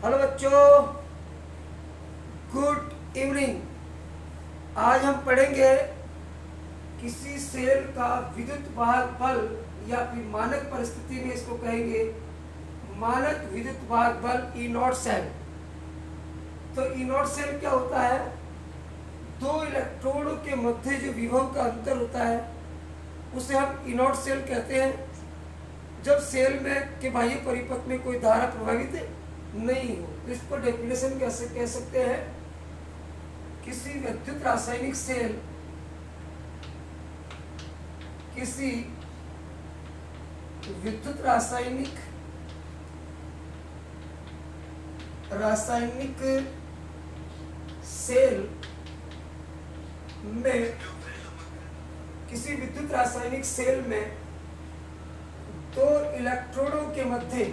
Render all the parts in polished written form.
Hello बच्चों, good evening. आज हम पढ़ेंगे किसी सेल का विद्युत वाहक बल या फिर मानक परिस्थिति में इसको कहेंगे मानक विद्युत वाहक बल ई नॉट सेल। तो ई नॉट सेल क्या होता है? दो इलेक्ट्रोडों के मध्य जो विभव का अंतर होता है उसे हम ई नॉट सेल कहते हैं। जब सेल में के बाह्य परिपथ में कोई धारा प्रभावित नहीं हो, तो इसको डेफिनेशन कैसे कह सकते हैं? किसी विद्युत रासायनिक सेल किसी विद्युत रासायनिक सेल में किसी विद्युत रासायनिक सेल में दो इलेक्ट्रोडों के मध्य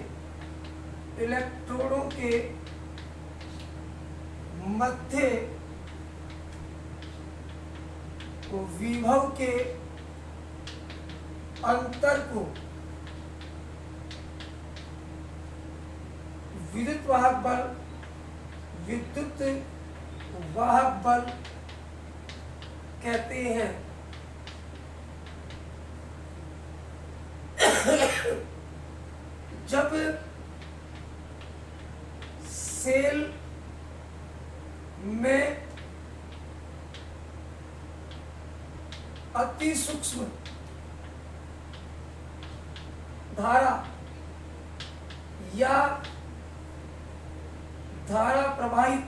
विभव के अंतर को विद्युत वाहक बल कहते हैं। जब सेल में अति सूक्ष्म धारा या धारा प्रवाहित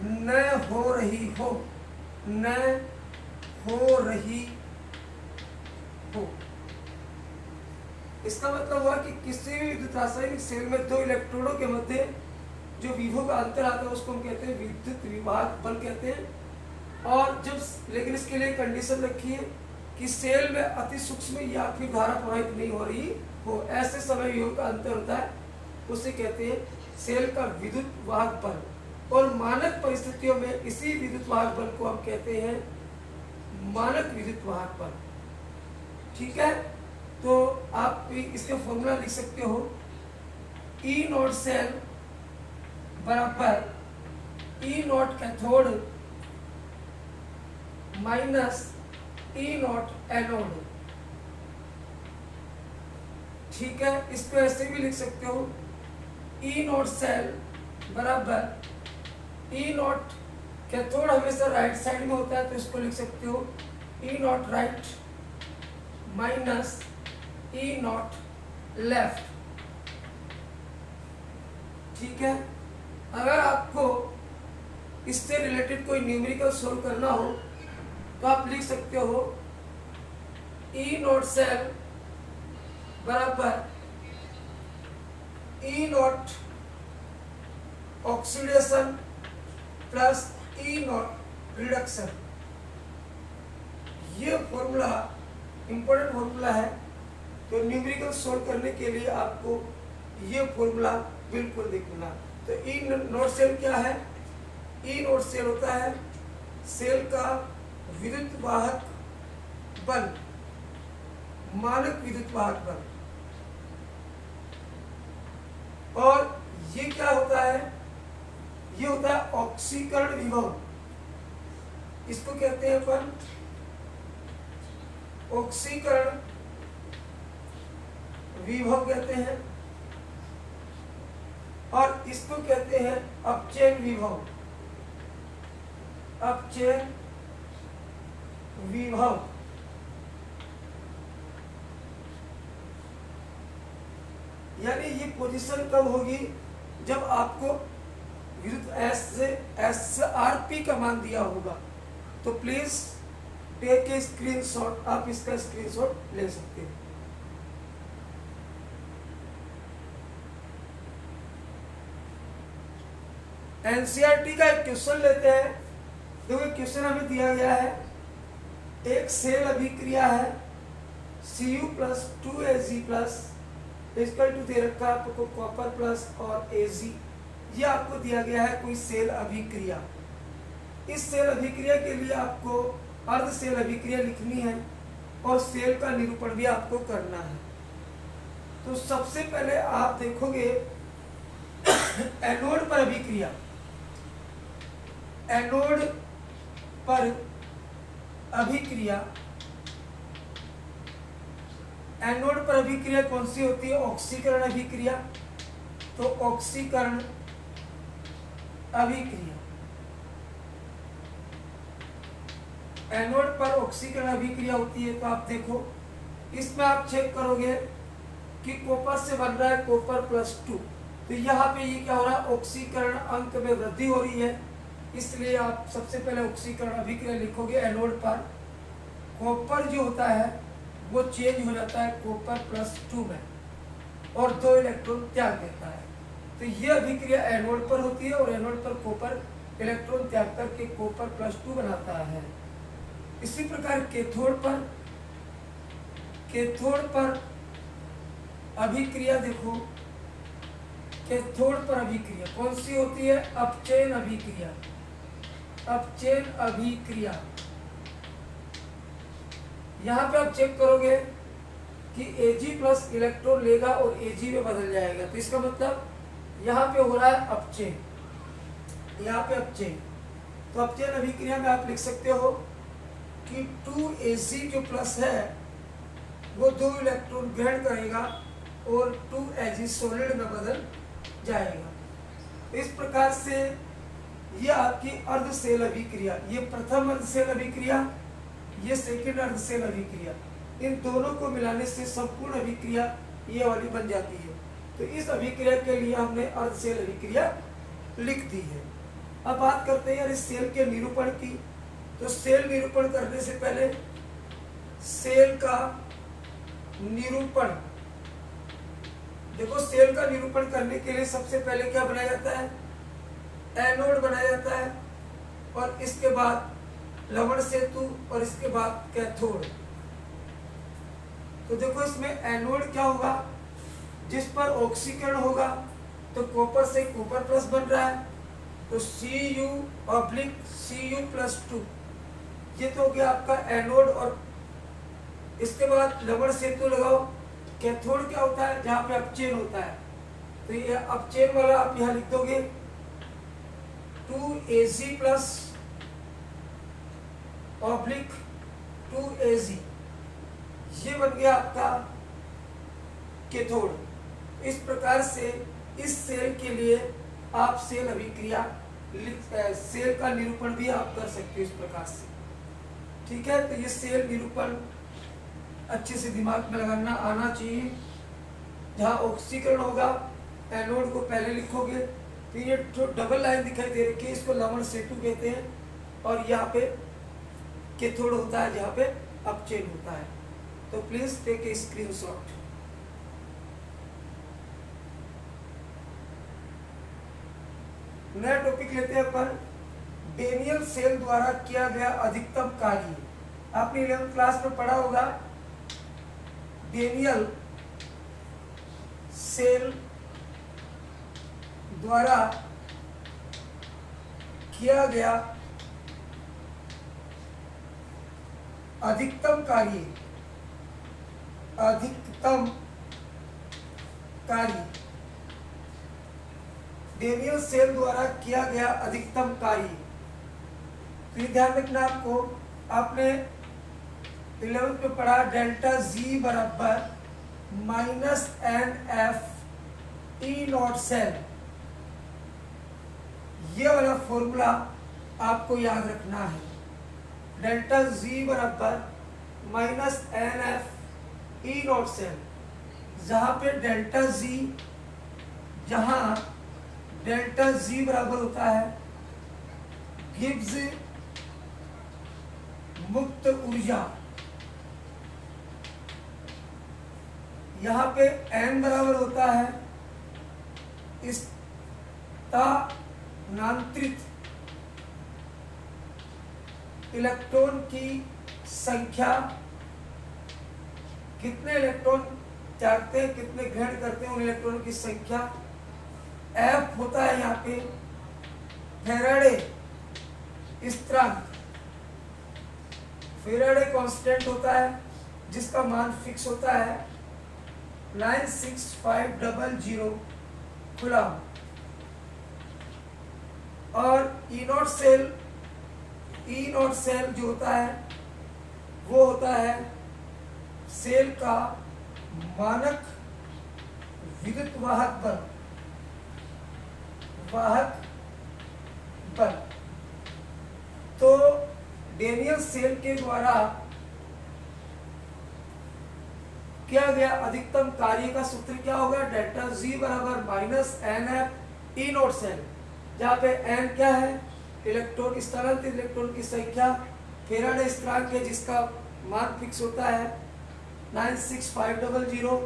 न हो रही हो, इसका मतलब हुआ कि किसी भी विद्युत रासायनिक सेल में दो इलेक्ट्रोडों के मध्य जो विभव का अंतर आता है उसको हम कहते हैं विद्युत विवाहक बल कहते हैं। और जब लेकिन इसके लिए कंडीशन रखी है कि सेल में अति सूक्ष्म या फिर धारा प्रवाहित नहीं हो रही हो, ऐसे समय विभव का अंतर होता है, उसे कहते हैं सेल का विद्युत वाहक बल। और मानक परिस्थितियों में इसी विद्युत वाहक बल को हम कहते हैं मानक विद्युत वाहक बल। ठीक है, तो आप इसके फॉर्मूला लिख सकते हो। ई नॉट सेल बराबर E naught cathode minus E naught anode. ठीक है, इसको ऐसे भी लिख सकते हो। ई नॉट सेल बराबर ई नॉट कैथोड हमेशा राइट साइड में होता है, तो इसको लिख सकते हो E naught right minus E naught left. ठीक है, अगर आपको इससे रिलेटेड कोई न्यूमेरिकल सोल्व करना हो तो आप लिख सकते हो ई नॉट सेल बराबर E naught oxidation plus E naught reduction. ये फॉर्मूला इंपॉर्टेंट फॉर्मूला है, तो न्यूमेरिकल सोल्व करने के लिए आपको ये फॉर्मूला बिल्कुल देखना। तो ई नॉट सेल क्या है? ई नॉट सेल होता है सेल का विद्युत वाहक बल, मानक विद्युत वाहक बल। और ये क्या होता है? ये होता है ऑक्सीकरण विभव। इसको कहते हैं अपन ऑक्सीकरण विभव कहते हैं, और इसको कहते हैं अपचयन विभव। अपचयन विभव यानी ये पोजीशन कब होगी? जब आपको विद्युत SRP का मान दिया होगा। तो प्लीज टेक ए स्क्रीनशॉट, आप इसका स्क्रीनशॉट ले सकते हैं। एनसीईआरटी का एक क्वेश्चन लेते हैं। देखो क्वेश्चन हमें दिया गया है, एक सेल अभिक्रिया है Cu plus 2Ag plus equal to दे रखा है आपको कॉपर प्लस और Ag। ये आपको दिया गया है कोई सेल अभिक्रिया। इस सेल अभिक्रिया के लिए आपको अर्ध सेल अभिक्रिया लिखनी है और सेल का निरूपण भी आपको करना है। तो सबसे पहले आप देखोगे एनोड पर अभिक्रिया, एनोड पर अभिक्रिया, एनोड पर अभिक्रिया कौन सी होती है? ऑक्सीकरण अभिक्रिया। तो ऑक्सीकरण अभिक्रिया, एनोड पर ऑक्सीकरण अभिक्रिया होती है। तो आप देखो इसमें आप चेक करोगे कि कॉपर से बन रहा है कॉपर +2, तो यहाँ पे ये क्या हो रहा है? ऑक्सीकरण अंक में वृद्धि हो रही है, इसलिए आप सबसे पहले ऑक्सीकरण अभिक्रिया लिखोगे। एनोड पर कॉपर जो होता है वो चेंज हो जाता है कॉपर +2 में और 2 इलेक्ट्रॉन त्याग देता है। तो ये अभिक्रिया एनोड पर होती है और एनोड पर कॉपर इलेक्ट्रॉन त्याग करके कॉपर +2 बनाता है। इसी प्रकार कैथोड पर अभिक्रिया देखो, कैथोड पर अभिक्रिया कौन सी होती है? अपचयन अभिक्रिया, अपचयन अभिक्रिया। यहाँ पे आप चेक करोगे कि Ag+ इलेक्ट्रॉन लेगा और Ag में बदल जाएगा, तो इसका मतलब यहाँ पे हो रहा है अपचयन, यहाँ पे अपचयन। तो अपचयन अभिक्रिया में आप लिख सकते हो कि 2Ag जो प्लस है वो 2 इलेक्ट्रॉन ग्रहण करेगा और 2Ag सॉलिड में बदल जाएगा। तो इस प्रकार से ये आपकी अर्धसेल अभिक्रिया, ये प्रथम अर्धसेल अभिक्रिया, ये सेकेंड अर्धसेल अभिक्रिया, इन दोनों को मिलाने से संपूर्ण अभिक्रिया ये वाली बन जाती है। तो इस अभिक्रिया के लिए हमने अर्धसेल अभिक्रिया लिख दी है। अब बात करते हैं यार इस सेल के निरूपण की। तो सेल निरूपण करने से पहले सेल का निरूपण देखो, सेल का निरूपण करने के लिए सबसे पहले क्या बनाया जाता है? एनोड बनाया जाता है और इसके बाद लवण सेतु और इसके बाद कैथोड। तो देखो इसमें एनोड क्या होगा? जिस पर ऑक्सीकरण होगा, तो कॉपर से कॉपर प्लस बन रहा है, तो Cu/Cu+2 ये तो हो गया आपका एनोड। और इसके बाद लवण सेतु लगाओ। कैथोड क्या होता है? जहाँ पे अपचयन होता है, तो ये अपचयन वाला आप यहाँ लिख दोगे 2Ag+/2Ag, ये बन गया आपका कैथोड। इस प्रकार से इस सेल के लिए आप सेल अभिक्रिया सेल का निरूपण भी आप कर सकते हो इस प्रकार से। ठीक है, तो ये सेल निरूपण अच्छे से दिमाग में लगाना आना चाहिए। जहाँ ऑक्सीकरण होगा एनोड को पहले लिखोगे, तो ये जो डबल लाइन दिखाई दे रही है इसको लवण सेतु कहते हैं, और यहाँ पे कैथोड होता है जहाँ पे अपचयन होता है। तो प्लीज टेक ए स्क्रीनशॉट। नया टॉपिक लेते हैं अपन, डेनियल सेल द्वारा किया गया अधिकतम कार्य। आपने 11th क्लास में पढ़ा होगा डेनियल सेल द्वारा किया गया अधिकतम कार्य, अधिकतम कार्य, डेनियल सेल द्वारा किया गया अधिकतम कार्य। तो ये ध्यान रखना आपको, आपने 11th में पढ़ा डेल्टा G बराबर -NF(E0) सेल, ये वाला फॉर्मूला आपको याद रखना है। डेल्टा G बराबर -NF(E0) सेल, जहां पे डेल्टा G बराबर होता है गिब्स मुक्त ऊर्जा, यहाँ पे N बराबर होता है स्थानांतरित इलेक्ट्रॉन की संख्या, कितने इलेक्ट्रॉन त्यागते हैं कितने ग्रहण करते हैं उन इलेक्ट्रॉनों की संख्या। F होता है यहाँ पे फैराडे स्थिरांक, फैराडे कांस्टेंट होता है जिसका मान फिक्स होता है 96500 कूलम। और ई नॉट सेल जो होता है वो होता है सेल का मानक विद्युत वाहक बल। तो डेनियल सेल के द्वारा किया गया अधिकतम कार्य का सूत्र क्या होगा? डेल्टा जी बराबर minus N F E naught cell, जहाँ पे एन क्या है? इलेक्ट्रॉन, स्थानांतरित इलेक्ट्रॉन की संख्या, फेराडे स्थिरांक है जिसका मान फिक्स होता है 96500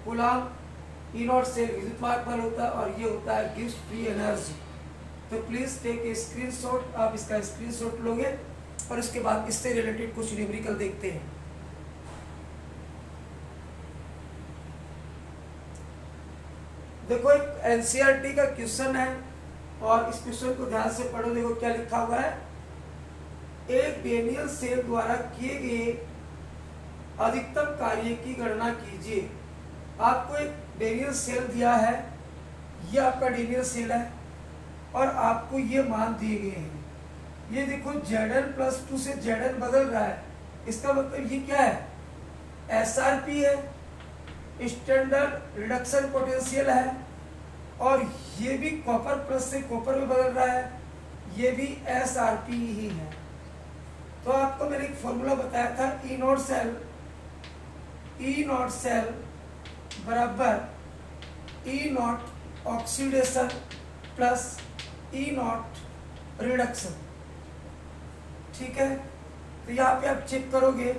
कूलम। ई नॉट सेल विद्युत वाहक बल होता है और ये होता है गिव्स फ्री एनर्जी। तो प्लीज टेक ए स्क्रीनशॉट, आप इसका स्क्रीनशॉट लोगे और इसके बाद इससे रिलेटेड कुछ न्यूमेरिकल देखते हैं। देखो एक एनसीईआरटी का क्वेश्चन है और इस क्वेश्चन को ध्यान से पढ़ो। देखो क्या लिखा हुआ है, एक डेनियल सेल द्वारा किए गए अधिकतम कार्य की गणना कीजिए। आपको एक डेनियल सेल दिया है, ये आपका डेनियल सेल है और आपको ये मान दिए गए हैं। ये देखो Zn+2 से Zn बदल रहा है, इसका मतलब ये क्या है? SRP है, स्टैंडर्ड रिडक्शन पोटेंशियल है। और ये भी कॉपर प्लस से कॉपर में बदल रहा है, ये भी SRP ही है। तो आपको मैंने एक फॉर्मूला बताया था, ई नॉट सेल बराबर E naught oxidation plus E naught reduction. ठीक है, तो यहाँ पे आप चेक करोगे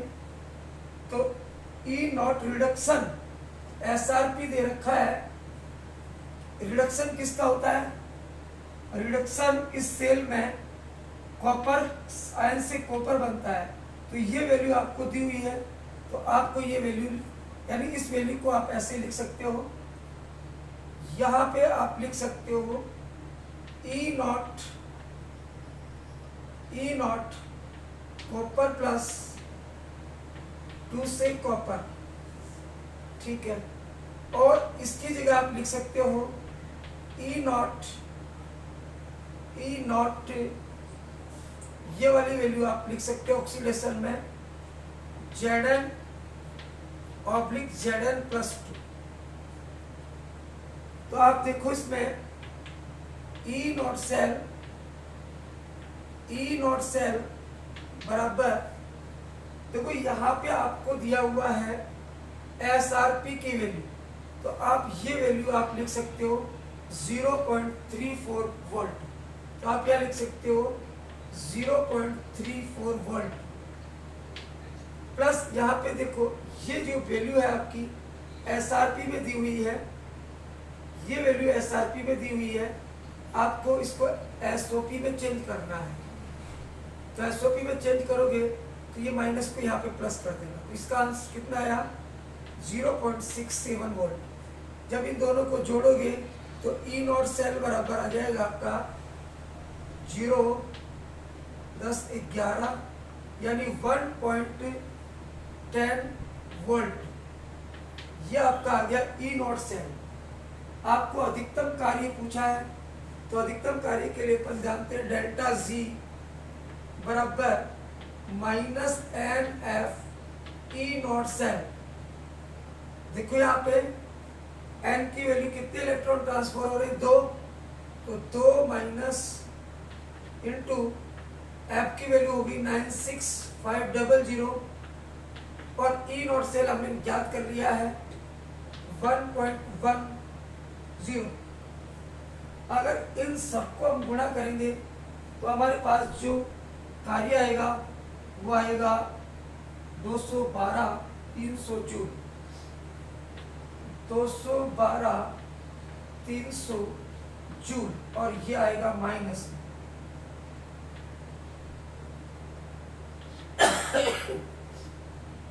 तो ई नॉट रिडक्शन SRP दे रखा है। रिडक्शन किसका होता है? रिडक्शन इस सेल में कॉपर आयन से कॉपर बनता है, तो ये वैल्यू आपको दी हुई है। तो आपको ये वैल्यू, यानी इस वैल्यू को आप ऐसे लिख सकते हो, यहाँ पे आप लिख सकते हो ई नॉट कॉपर प्लस 2 से कॉपर। ठीक है, और इसकी जगह आप लिख सकते हो ई नॉट ये वाली वैल्यू आप लिख सकते हो ऑक्सीडेशन में Zn/Zn+2। तो आप देखो इसमें ई नॉट सेल बराबर, देखो यहाँ पे आपको दिया हुआ है SRP की वैल्यू, तो आप ये वैल्यू आप लिख सकते हो 0.34 वोल्ट। तो आप क्या लिख सकते हो 0.34 वोल्ट प्लस यहाँ पे देखो ये जो वैल्यू है आपकी SRP में दी हुई है, ये वैल्यू SRP में दी हुई है, आपको इसको SOP में चेंज करना है। तो SOP में चेंज करोगे तो ये माइनस को यहाँ पे प्लस कर देना, तो इसका आंसर कितना आया 0.67 वोल्ट। जब इन दोनों को जोड़ोगे तो ई नॉट सेल बराबर आ जाएगा आपका 0, 10, 11 यानी 1.10 वोल्ट। ये आपका आ गया ई नॉट सेल। आपको अधिकतम कार्य पूछा है, तो अधिकतम कार्य के लिए अपन जानते हैं डेल्टा जी बराबर minus NF E naught cell. देखो यहाँ पे n की वैल्यू कितने इलेक्ट्रॉन ट्रांसफर हो रहे हैं? 2, तो 2 माइनस इंटू f की वैल्यू होगी 96500 और ई नॉट सेल हमने ज्ञात कर लिया है 1.10। अगर इन सबको हम गुणा करेंगे तो हमारे पास जो कार्य आएगा वो आएगा 212,300 जूल। 212,300 जूल और ये आएगा माइनस।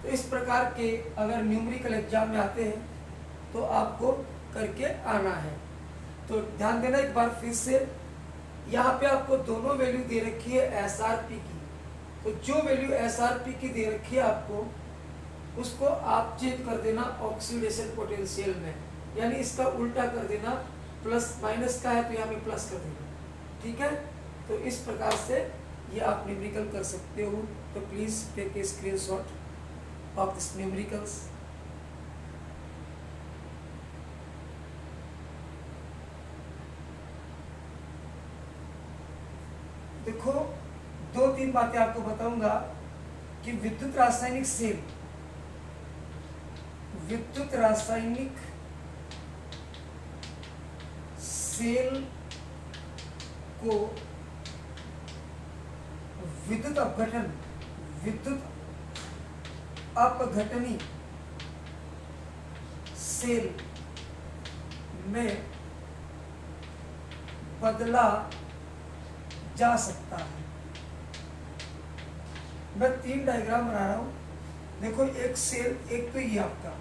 तो इस प्रकार के अगर न्यूमेरिकल एग्जाम में आते हैं तो आपको करके आना है। तो ध्यान देना एक बार फिर से, यहाँ पे आपको दोनों वैल्यू दे रखी है SRP की। तो जो वैल्यू SRP की दे रखी है आपको उसको आप चेंज कर देना ऑक्सीडेशन पोटेंशियल में, यानी इसका उल्टा कर देना, प्लस माइनस का है तो यहाँ पे प्लस कर देना, ठीक है। तो इस प्रकार से ये आप न्यूमेरिकल कर सकते हो। तो please take a screenshot of this numericals. देखो, दो तीन बातें आपको बताऊंगा कि विद्युत रासायनिक सेल, विद्युत रासायनिक सेल को विद्युत अपघटन, विद्युत अपघटनी सेल में बदला जा सकता है। मैं 3 डायग्राम बना रहा हूं। देखो, एक सेल, एक तो ये आपका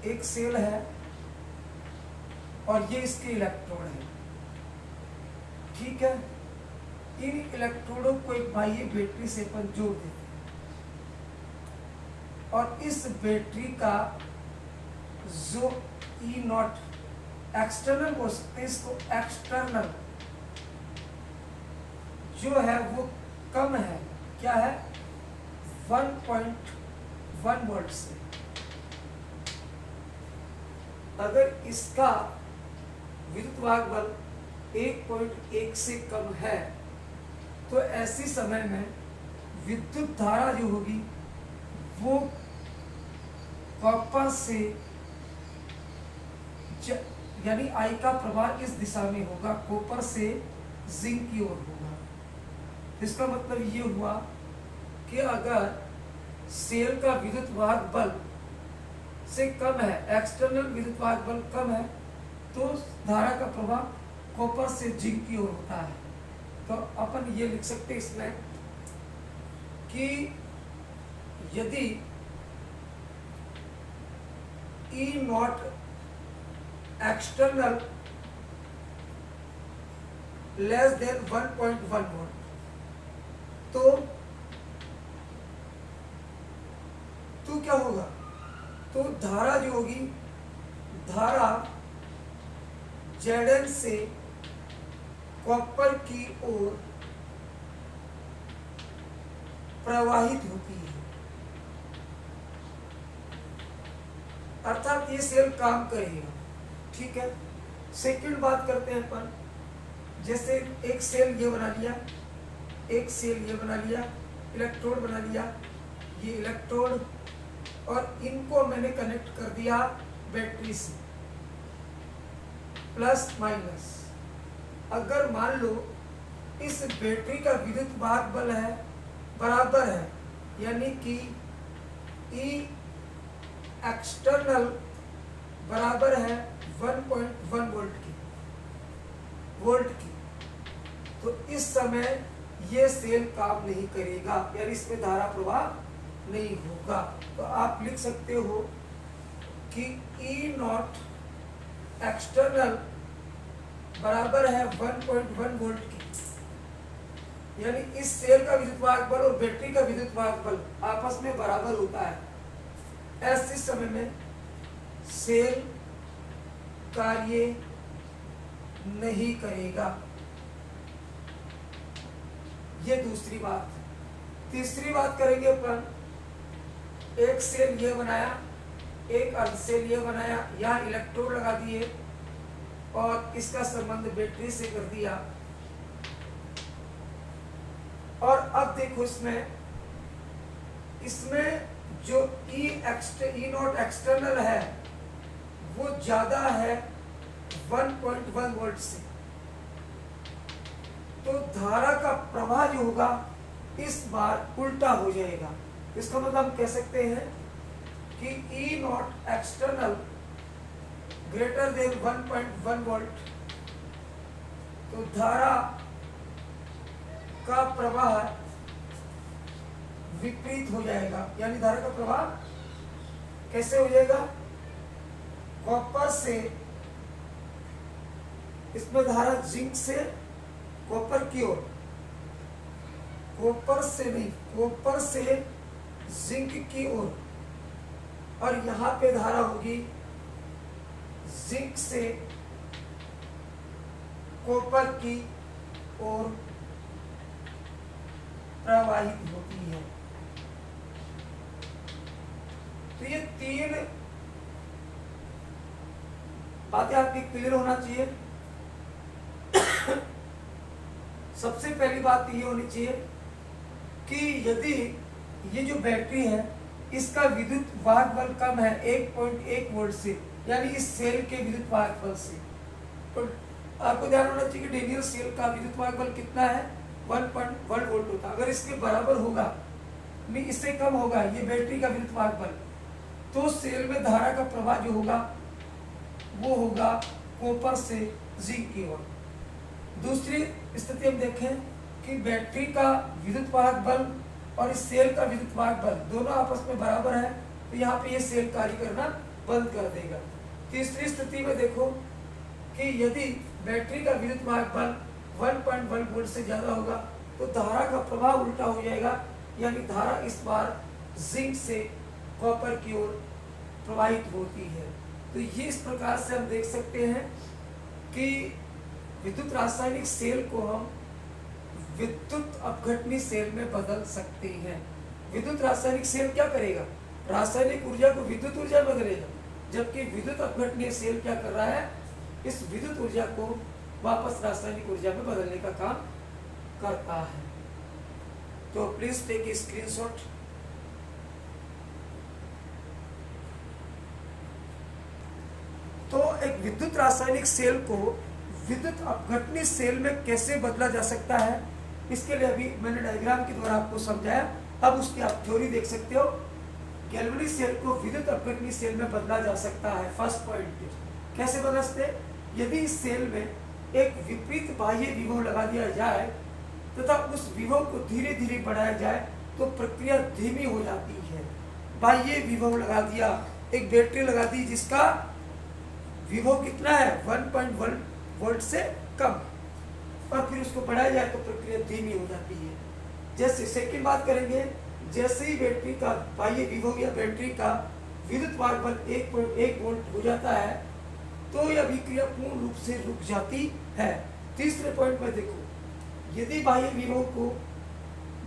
एक सेल है और ये इसके इलेक्ट्रोड है, ठीक है। इन इलेक्ट्रोडों को एक बाह्य बैटरी से अपन जोड़ देते हैं और इस बैटरी का जो ई नॉट एक्सटर्नल बोल सकते हैं इसको, एक्सटर्नल जो है वो कम है, क्या है, 1.1 वोल्ट से। अगर इसका विद्युत वाहक बल 1.1 से कम है तो ऐसी समय में विद्युत धारा जो होगी वो कॉपर से यानी आई का प्रवाह इस दिशा में होगा, कॉपर से जिंक की ओर होगा। इसका मतलब ये हुआ कि अगर सेल का विद्युत वाहक बल से कम है, एक्सटर्नल विद्युत वाहक बल कम है, तो धारा का प्रवाह कॉपर से जिंक की ओर होता है। तो अपन ये लिख सकते हैं इसमें कि यदि E naught external less than 1.1 volt, तो क्या होगा, तो धारा जो होगी, धारा Zn से कॉपर की ओर प्रवाहित होती है, अर्थात ये सेल काम करेगा, ठीक है। सेकंड बात करते हैं अपन, जैसे एक सेल ये बना लिया, एक सेल ये बना लिया, इलेक्ट्रोड बना लिया, ये इलेक्ट्रोड, और इनको मैंने कनेक्ट कर दिया बैटरी से, प्लस माइनस। अगर मान लो इस बैटरी का विद्युत वाहक बल है बराबर है, यानी कि ई एक्सटर्नल बराबर है 1.1 वोल्ट की, तो इस समय ये सेल काम नहीं करेगा, यानी इसमें धारा प्रवाह नहीं होगा। तो आप लिख सकते हो कि ई नॉट एक्सटर्नल बराबर है 1.1 वोल्ट की, यानी इस सेल का विद्युत वाहक बल और बैटरी का विद्युत वाहक बल आपस में बराबर होता है। ऐसे समय में सेल कार्य नहीं करेगा। ये दूसरी बात। तीसरी बात करेंगे अपन, एक सेल ये बनाया, एक अर्ध सेल ये बनाया, यहाँ इलेक्ट्रोड लगा दिए और इसका संबंध बैटरी से कर दिया, और अब देखो इसमें जो ई नॉट एक्सटर्नल है वो ज्यादा है 1.1 वोल्ट से, तो धारा का प्रवाह जो होगा इस बार उल्टा हो जाएगा। इसका मतलब हम कह सकते हैं कि E naught external greater than 1.1 volt, तो धारा का प्रवाह विपरीत हो जाएगा। यानी धारा का प्रवाह कैसे हो जाएगा, कॉपर से, इसमें धारा जिंक से कॉपर की ओर, कॉपर से नहीं, कॉपर से जिंक की ओर, और यहां पे धारा होगी जिंक से कॉपर की ओर प्रवाहित होती है। तो ये तीन बातें आपकी क्लियर होना चाहिए। सबसे पहली बात ये होनी चाहिए कि यदि ये जो बैटरी है इसका विद्युत वाहक बल कम है 1.1 वोल्ट से, यानी इस सेल के विद्युत वाहक बल से, तो आपको ध्यान होना चाहिए कि डेनियल सेल का विद्युत वाहक बल कितना है, 1.1 वोल्ट होता है। अगर इसके बराबर होगा, नहीं इससे कम होगा ये बैटरी का विद्युत वाहक बल, तो सेल में धारा का प्रवाह जो होगा वो होगा कॉपर से जिंक की ओर। दूसरी स्थिति हम देखें कि बैटरी का विद्युत वाहक बल और इस सेल का विद्युत वाहक बल दोनों आपस में बराबर है, तो यहाँ पे ये सेल कार्य करना बंद कर देगा। तीसरी स्थिति में देखो कि यदि बैटरी का विद्युत वाहक बल 1.1 वोल्ट से ज्यादा होगा तो धारा का प्रवाह उल्टा हो जाएगा, यानी धारा इस बार जिंक से कॉपर की ओर प्रवाहित होती है। तो ये इस प्रकार से हम देख सकते हैं कि विद्युत रासायनिक सेल को हम विद्युत अपघटनी सेल में बदल सकते हैं। विद्युत रासायनिक सेल क्या करेगा, रासायनिक ऊर्जा को विद्युत ऊर्जा बदलेगा, जबकि विद्युत अपघटनीय सेल क्या कर रहा है, इस विद्युत ऊर्जा को वापस रासायनिक ऊर्जा में बदलने का काम करता है। तो प्लीज टेक ए स्क्रीनशॉट। तो एक विद्युत रासायनिक सेल को विद्युत अपघटनी सेल में कैसे बदला जा सकता है, इसके लिए अभी मैंने डायग्राम के द्वारा आपको समझाया। अब उसकी आप थ्योरी देख सकते हो। गैल्वेनिक सेल को विद्युत अपघटनी सेल में बदला जा सकता है। फर्स्ट पॉइंट, कैसे बदल सकते, यदि इस सेल में एक विपरीत बाह्य विभव लगा दिया जाए तथा उस विभव को धीरे धीरे बढ़ाया जाए तो प्रक्रिया धीमी हो जाती है। बाह्य विभव लगा दिया, एक बैटरी लगा दी जिसका विभव कितना है 1.1 वोल्ट से कम, और फिर उसको बढ़ाया जाए तो प्रक्रिया धीमी हो जाती है। जैसे सेकंड बात करेंगे, जैसे ही बैटरी का बाह्य विभव या बैटरी का विद्युत वाहक बल 1.1 वोल्ट हो जाता है तो यह अभिक्रिया पूर्ण रूप से रुक जाती है। तीसरे पॉइंट में देखो, यदि बाह्य विभव को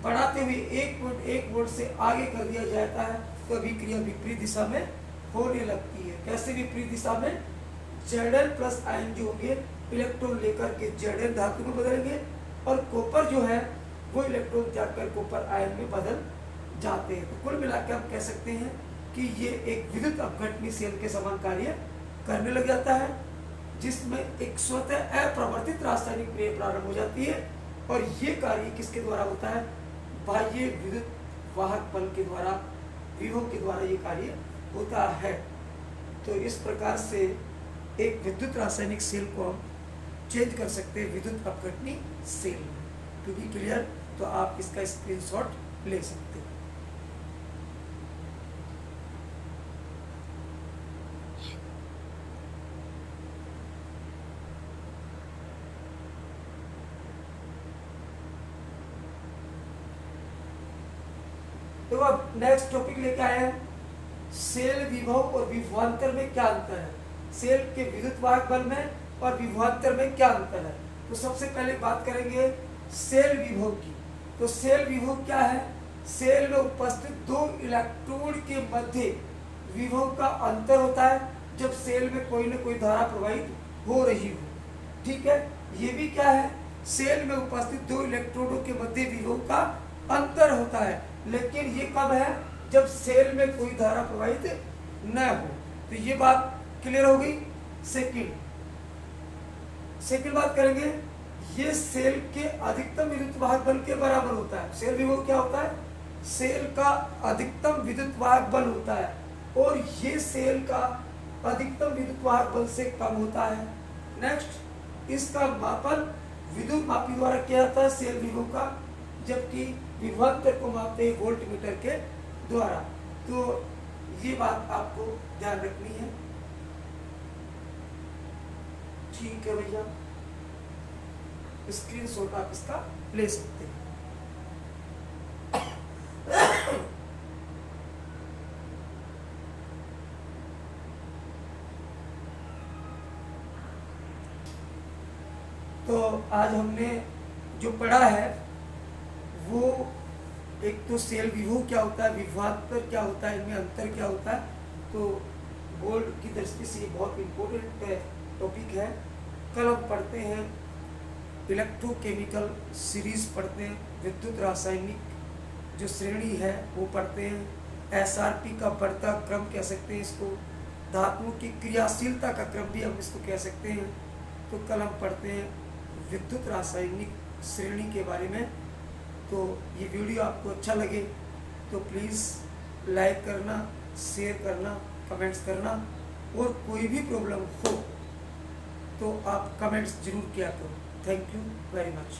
बढ़ाते हुए 1.1 वोल्ट से आगे कर दिया जाता है तो अभिक्रिया विपरीत दिशा में होने लगती है। कैसे विपरीत दिशा में, Zn प्लस आयन जो होंगे इलेक्ट्रॉन लेकर के Zn धातु में बदलेंगे, और कॉपर जो है वो इलेक्ट्रॉन त्याग कर कॉपर आयन में बदल जाते हैं। तो कुल मिलाकर हम कह सकते हैं कि ये एक विद्युत अपघटनी सेल के समान कार्य करने लग जाता है, जिसमें एक स्वतः अप्रवर्तित रासायनिक क्रिया प्रारंभ हो जाती है, और ये कार्य किसके द्वारा होता है, बाह्य विद्युत वाहक बल के द्वारा, विभव के द्वारा ये कार्य होता है। तो इस प्रकार से एक विद्युत रासायनिक सेल को हम चेंज कर सकते हैं विद्युत अपघटनी सेल में। टू बी क्लियर, तो आप इसका स्क्रीनशॉट ले सकते हैं। तो अब नेक्स्ट टॉपिक लेके आए हैं, सेल विभव और विभवांतर में क्या अंतर है, सेल के विद्युत वाहक बल में और विभवांतर में क्या अंतर है। तो सबसे पहले बात करेंगे सेल विभव की। तो सेल विभव क्या है, सेल में उपस्थित दो इलेक्ट्रोड के मध्य विभव का अंतर होता है जब सेल में कोई न कोई धारा प्रवाहित हो रही हो। ठीक है, ये भी क्या है, सेल में उपस्थित दो इलेक्ट्रोडों के मध्य विभव का अंतर होता है, लेकिन ये कब है, जब सेल में कोई धारा प्रवाहित न हो। तो ये बात क्लियर हो गई। सेकंड बात करेंगे, ये सेल के अधिकतम विद्युत वाहक बल के बराबर होता है। सेल विभव क्या होता है, सेल का अधिकतम विद्युत वाहक बल होता है, और ये सेल का अधिकतम विद्युत वाहक बल से कम होता है। नेक्स्ट, इसका मापन विद्युत मापी द्वारा किया जाता है सेल विभव का, जबकि विभवांतर को मापते हैं वोल्ट मीटर के द्वारा। तो ये बात आपको ध्यान रखनी है। ठीक है भैया, स्क्रीनशॉट आप इसका ले सकते हैं। तो आज हमने जो पढ़ा है वो एक तो सेल विभव क्या होता है, विभवांतर क्या होता है, इनमें अंतर क्या होता है। तो बोर्ड की दृष्टि से ये बहुत इम्पोर्टेंट टॉपिक है। कल हम पढ़ते हैं इलेक्ट्रोकेमिकल सीरीज पढ़ते हैं, विद्युत रासायनिक जो श्रेणी है वो पढ़ते हैं। एसआरपी का बढ़ता क्रम कह सकते हैं इसको, धातुओं की क्रियाशीलता का क्रम भी हम इसको कह सकते हैं। तो कल हम पढ़ते हैं विद्युत रासायनिक श्रेणी के बारे में। तो ये वीडियो आपको अच्छा लगे तो प्लीज़ लाइक करना, शेयर करना, कमेंट्स करना, और कोई भी प्रॉब्लम हो तो आप कमेंट्स जरूर किया करो। Thank you very much.